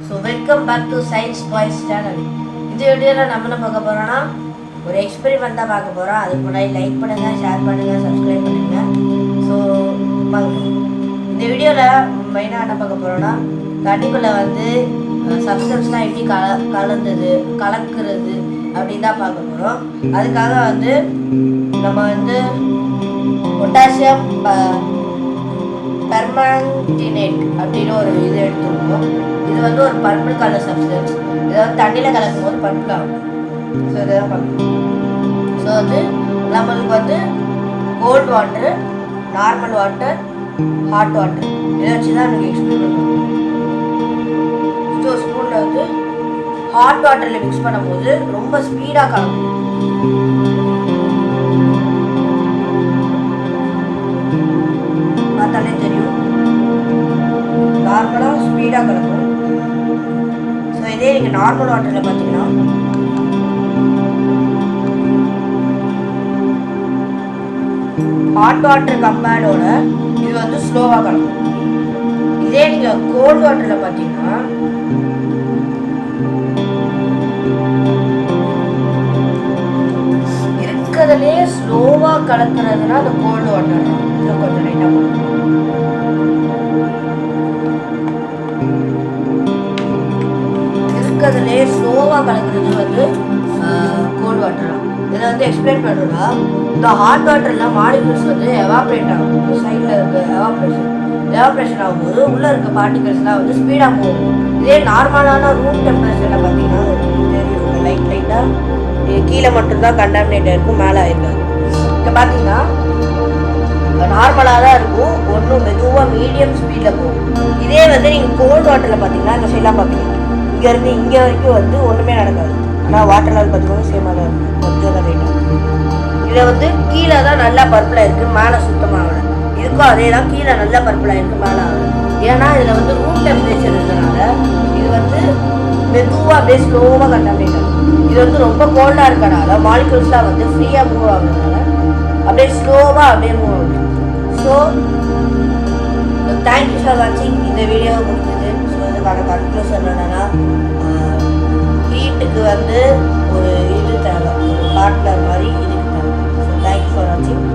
So welcome back to science boys channel. இந்த வீடியோவில் நம்ம என்ன பார்க்க போகிறோன்னா ஒரு எக்ஸ்பெரிமெண்ட் தான் பார்க்க போகிறோம். அதுக்கு முன்னாடி லைக் பண்ணுங்கள், ஷேர் பண்ணுங்கள், சப்ஸ்கிரைப் பண்ணுங்கள். ஸோ பார்க்கணும். இந்த வீடியோவில் மெயினாக என்ன பார்க்க போகிறோன்னா தண்ணிக்குள்ளே வந்து சப்ஸ்டன்ஸ்லாம் எப்படி கலக்கிறது அப்படின்னு தான் பார்க்க போகிறோம். அதுக்காக வந்து நம்ம வந்து பொட்டாசியம் பெர்மாங்கனேட் அப்படின்னு ஒரு இது எடுத்துருக்கோம். இது வந்து ஒரு பர்பிள் கலர் சப்ஸ்டன்ஸ். இதை வந்து தண்ணியில் கலக்கும் போது பர்பிள் ஆகும். ஸோ இதெல்லாம் பார்க்கணும். ஸோ வந்து நம்மளுக்கு வந்து cold water, normal water, hot water இதை வச்சு தான் எனக்கு எக்ஸ்பிளைன் பண்ணுவோம். ஸோ ஸ்பூனில் வந்து ஹாட் வாட்டரில் மிக்ஸ் பண்ணும்போது ரொம்ப ஸ்பீடாக கலக்கும். பார்த்தாலே தெரியும், நார்மலாக ஸ்பீடாக கலக்கும். ஸோ இதே நீங்கள் நார்மல் வாட்டரில் பார்த்தீங்கன்னா ஹாட் வாட்டர் கம்பேர்டோட இது வந்து ஸ்லோவாக கலக்கும். இதே நீங்கள் கோல்ட் வாட்டரில் பார்த்தீங்கன்னா இருக்கிறதுலே ஸ்லோவாக கலக்கிறதுனா அந்த கோல்டு வாட்டர் தான். இதில் கொஞ்சம் லைட்டாக போடணும். இருக்கிறதுலே ஸ்லோவாக கலக்கிறது வந்து கோல்டு வாட்டர் தான். இதை வந்து எக்ஸ்பிளைன் பண்ணுறோன்னா இந்த ஹாட் வாட்டரில் மாலிகுல்ஸ் வந்து எவாப்ரேட் ஆகும். இந்த சைடில் இருக்க எவாப்ரேஷன் ஆகும்போது உள்ளே இருக்க பார்ட்டிகல்ஸ்லாம் வந்து ஸ்பீடாக போகும். இதே நார்மலான ரூம் டெம்பரேச்சரில் பார்த்தீங்கன்னா தெரியும், லைட்டாக கீழே மட்டும்தான் கண்டாமினேட் இருக்கும், மேலே இருக்காது. இப்போ பார்த்தீங்கன்னா நார்மலாக தான் இருக்கும், ஒன்றும் மெதுவாக மீடியம் ஸ்பீடில் போகும். இதே வந்து நீங்கள் கோல்டு வாட்டரில் பார்த்தீங்கன்னா இந்த சைடெலாம் பார்ப்பீங்க, இங்கேருந்து இங்கே வரைக்கும் வந்து ஒன்றுமே நடக்காது. ஆனால் வாட்டர் லெவல் பார்த்தீங்கன்னா சேமாக தான் இருக்கும், கொஞ்சம் தான் லைட்டாக. இதில் வந்து கீழே தான் நல்லா பர்பிளாக இருக்குது, மேலே சுத்தமாக ஆகலை. இதுக்கும் அதே தான், கீழே நல்லா பர்பிளாக இருக்குது, மேலே ஆகலை. ஏன்னா இதில் வந்து ரூம் டெம்பரேச்சர் இருக்கிறதுனால இது வந்து மெதுவாக அப்படியே ஸ்லோவாக கண்டாமினேட் ஆகும். இது வந்து ரொம்ப கோல்டாக இருக்கனால மாலிகுல்ஸ்லாம் வந்து ஃப்ரீயாக மூவ் ஆகுறதுனால அப்படியே ஸ்லோவாக அப்படியே மூவ் ஆகுது. ஸோ தேங்க்யூ ஃபார் வாட்சிங். இந்த வீடியோவை முடிஞ்சது. ஸோ இதுக்கான கன்க்ளூஷன் என்னென்னா ஹீட்டுக்கு வந்து ஒரு இது தேவை, ஒரு பார்ட்னர் மாதிரி இதுக்கு தேவை. ஸோ தேங்க்யூ ஃபார் வாட்சிங்.